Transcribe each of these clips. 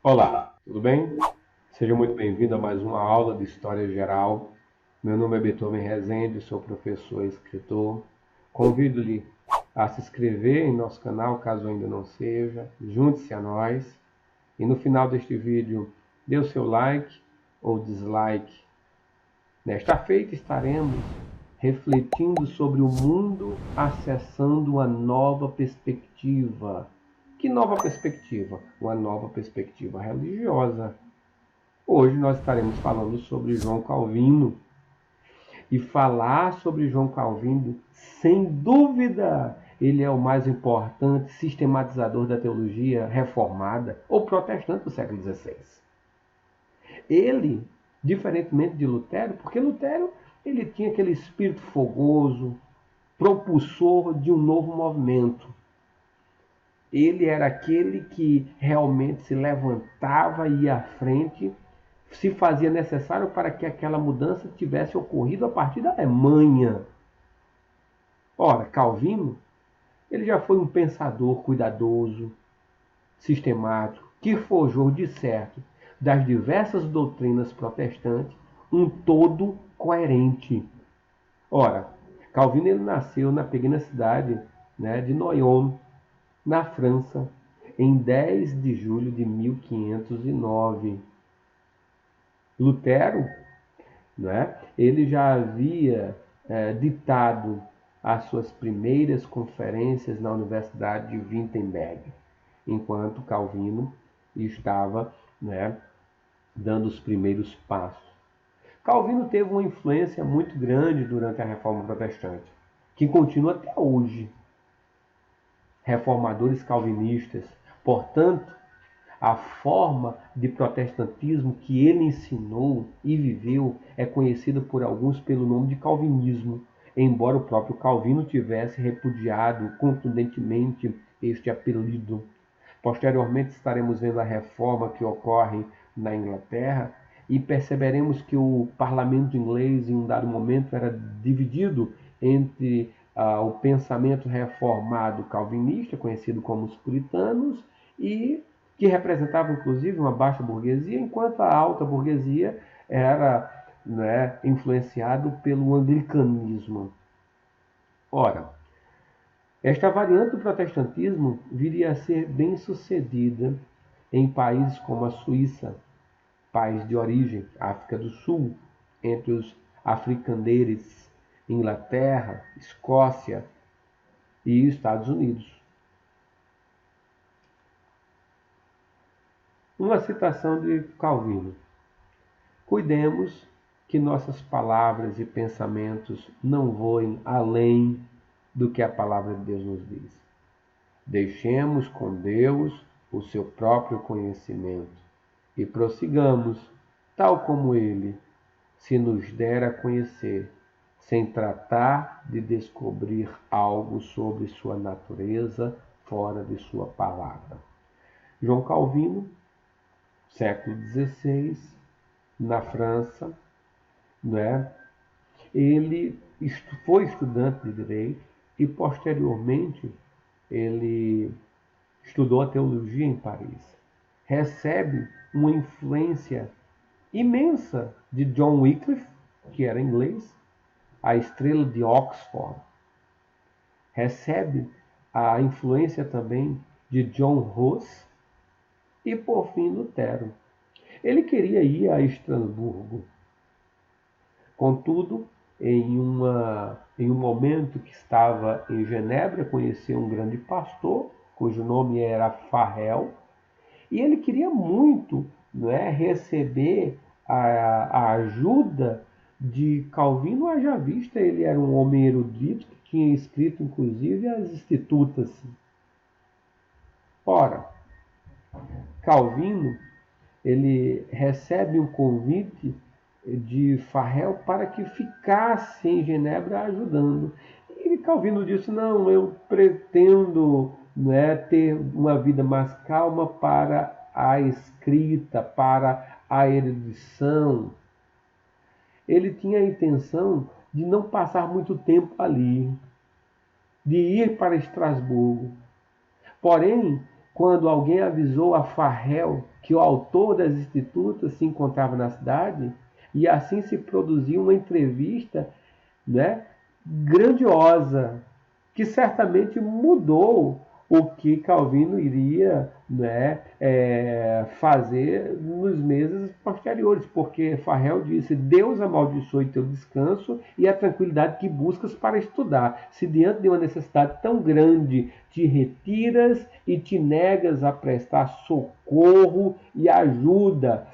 Olá, tudo bem? Seja muito bem-vindo a mais uma aula de História Geral. Meu nome é Beethoven Rezende, sou professor e escritor. Convido-lhe a se inscrever em nosso canal, caso ainda não seja. Junte-se a nós. E no final deste vídeo, dê o seu like ou dislike. Nesta feita estaremos refletindo sobre o mundo, acessando uma nova perspectiva. Que nova perspectiva? Uma nova perspectiva religiosa. Hoje nós estaremos falando sobre João Calvino. E falar sobre João Calvino, sem dúvida, ele é o mais importante sistematizador da teologia reformada ou protestante do século XVI. Ele, diferentemente de Lutero, porque Lutero ele tinha aquele espírito fogoso, propulsor de um novo movimento. Ele era aquele que realmente se levantava e ia à frente, se fazia necessário para que aquela mudança tivesse ocorrido a partir da Alemanha. Ora, Calvino, ele já foi um pensador cuidadoso, sistemático, que forjou, de certo, das diversas doutrinas protestantes, um todo coerente. Ora, Calvino ele nasceu na pequena cidade de Noyon, na França, em 10 de julho de 1509. Lutero, ele já havia ditado as suas primeiras conferências na Universidade de Wittenberg, enquanto Calvino estava dando os primeiros passos. Calvino teve uma influência muito grande durante a Reforma Protestante, que continua até hoje. Reformadores calvinistas, portanto, a forma de protestantismo que ele ensinou e viveu é conhecida por alguns pelo nome de calvinismo, embora o próprio Calvino tivesse repudiado contundentemente este apelido. Posteriormente estaremos vendo a reforma que ocorre na Inglaterra e perceberemos que o parlamento inglês, em um dado momento, era dividido entre o pensamento reformado calvinista, conhecido como os puritanos, e que representava inclusive uma baixa burguesia, enquanto a alta burguesia era influenciado pelo anglicanismo. Ora, esta variante do protestantismo viria a ser bem sucedida em países como a Suíça, país de origem, África do Sul, entre os africaneires, Inglaterra, Escócia e Estados Unidos. Uma citação de Calvino: cuidemos que nossas palavras e pensamentos não voem além do que a palavra de Deus nos diz. Deixemos com Deus o seu próprio conhecimento e prossigamos, tal como Ele se nos der a conhecer, sem tratar de descobrir algo sobre sua natureza fora de sua palavra. João Calvino, século XVI, na França, ele foi estudante de direito e posteriormente ele estudou a teologia em Paris. Recebe uma influência imensa de John Wycliffe, que era inglês, a estrela de Oxford. Recebe a influência também de John Hus e, por fim, Lutero. Ele queria ir a Estrasburgo. Contudo, em um momento que estava em Genebra, conheceu um grande pastor, cujo nome era Farel, e ele queria muito receber a ajuda de Calvino, haja vista ele era um homem erudito que tinha escrito inclusive as Institutas. Ora, Calvino ele recebe um convite de Farel para que ficasse em Genebra ajudando. E Calvino disse: não, eu pretendo ter uma vida mais calma para a escrita, para a erudição. Ele tinha a intenção de não passar muito tempo ali, de ir para Estrasburgo. Porém, quando alguém avisou a Farrell que o autor das Institutas se encontrava na cidade, e assim se produziu uma entrevista, né, grandiosa, que certamente mudou o que Calvino iria, né, fazer nos meses posteriores, porque Farrell disse: Deus amaldiçoe teu descanso e a tranquilidade que buscas para estudar. Se diante de uma necessidade tão grande te retiras e te negas a prestar socorro e ajuda.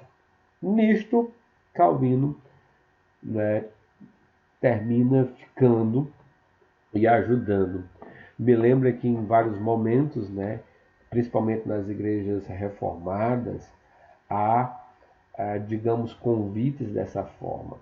Nisto, Calvino, né, termina ficando e ajudando. Me lembra que em vários momentos, né, principalmente nas igrejas reformadas, há, digamos, convites dessa forma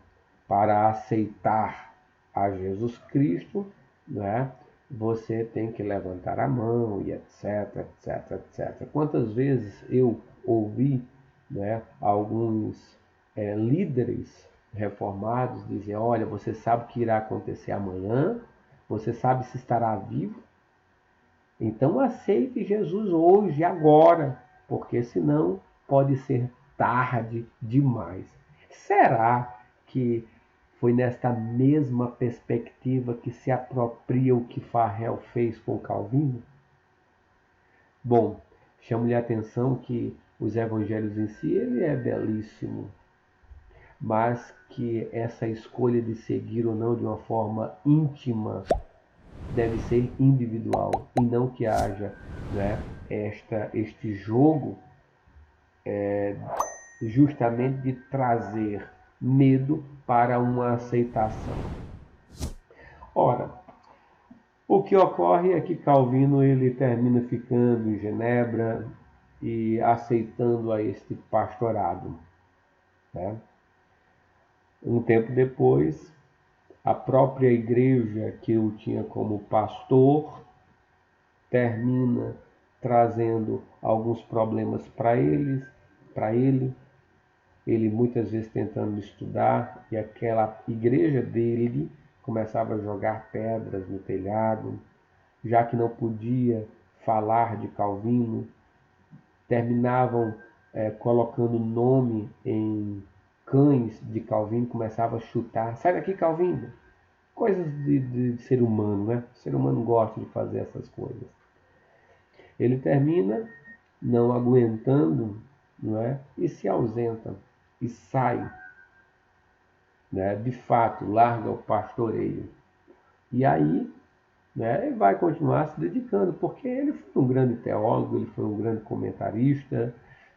para aceitar a Jesus Cristo, né? Você tem que levantar a mão e etc, etc, etc. Quantas vezes eu ouvi, né, alguns líderes reformados dizer: olha, você sabe o que irá acontecer amanhã, você sabe se estará vivo, então aceite Jesus hoje, agora, porque senão pode ser tarde demais. Será que foi nesta mesma perspectiva que se apropria o que Farrell fez com Calvino? Bom, chamo-lhe a atenção que os evangelhos em si ele é belíssimo, mas que essa escolha de seguir ou não de uma forma íntima deve ser individual e não que haja, né, este jogo justamente de trazer medo para uma aceitação. Ora, o que ocorre é que Calvino ele termina ficando em Genebra e aceitando a este pastorado, né? Um tempo depois, a própria igreja que o tinha como pastor termina trazendo alguns problemas para ele muitas vezes tentando estudar, e aquela igreja dele começava a jogar pedras no telhado, já que não podia falar de Calvino, terminavam colocando nome em cães de Calvino, começava a chutar: sai daqui, Calvino! Coisas de ser humano, né? O ser humano gosta de fazer essas coisas. Ele termina não aguentando, não é? E se ausenta e sai, né? De fato, larga o pastoreio. E aí, né, ele vai continuar se dedicando, porque ele foi um grande teólogo, ele foi um grande comentarista,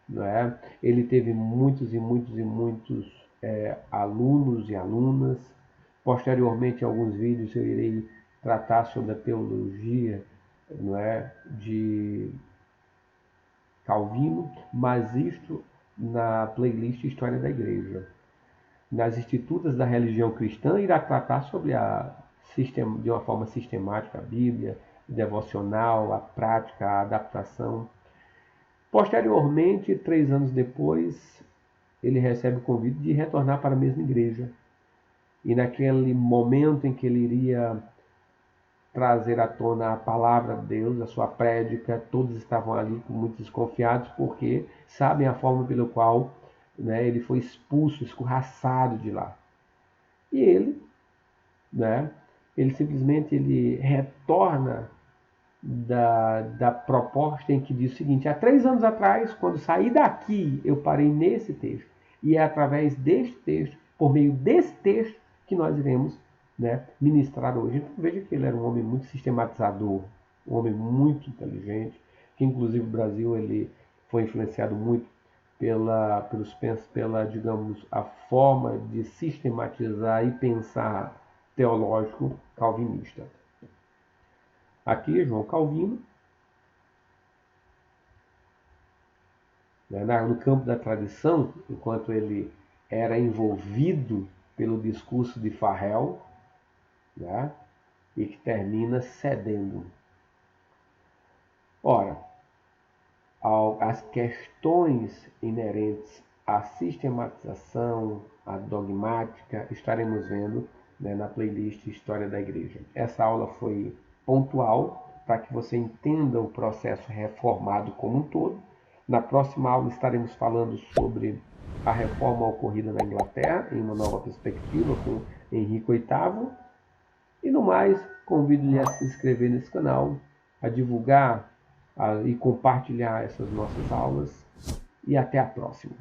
não é? Ele teve muitos e muitos e muitos alunos e alunas. Posteriormente, em alguns vídeos, eu irei tratar sobre a teologia, não é, de Calvino, mas isto na playlist História da Igreja. Nas Institutas da Religião Cristã, irá tratar sobre de uma forma sistemática a Bíblia, devocional, a prática, a adaptação. Posteriormente, 3 anos depois, ele recebe o convite de retornar para a mesma igreja. E naquele momento em que ele iria trazer à tona a palavra de Deus, a sua prédica, todos estavam ali muito desconfiados, porque sabem a forma pela qual, né, ele foi expulso, escorraçado de lá. E ele, né, ele simplesmente retorna da proposta em que diz o seguinte: há 3 anos atrás, quando saí daqui, eu parei nesse texto. E é através deste texto, por meio desse texto, que nós iremos, né, ministrar hoje. Então veja que ele era um homem muito sistematizador, um homem muito inteligente, que inclusive o Brasil ele foi influenciado muito pela, digamos, a forma de sistematizar e pensar teológico calvinista. Aqui João Calvino, né, no campo da tradição, enquanto ele era envolvido pelo discurso de Farrell, né, e que termina cedendo. Ora, as questões inerentes à sistematização, à dogmática, estaremos vendo, né, na playlist História da Igreja. Essa aula foi pontual, para que você entenda o processo reformado como um todo. Na próxima aula estaremos falando sobre a reforma ocorrida na Inglaterra, em uma nova perspectiva, com Henrique VIII. E no mais, convido-lhe a se inscrever nesse canal, a divulgar e compartilhar essas nossas aulas. E até a próxima.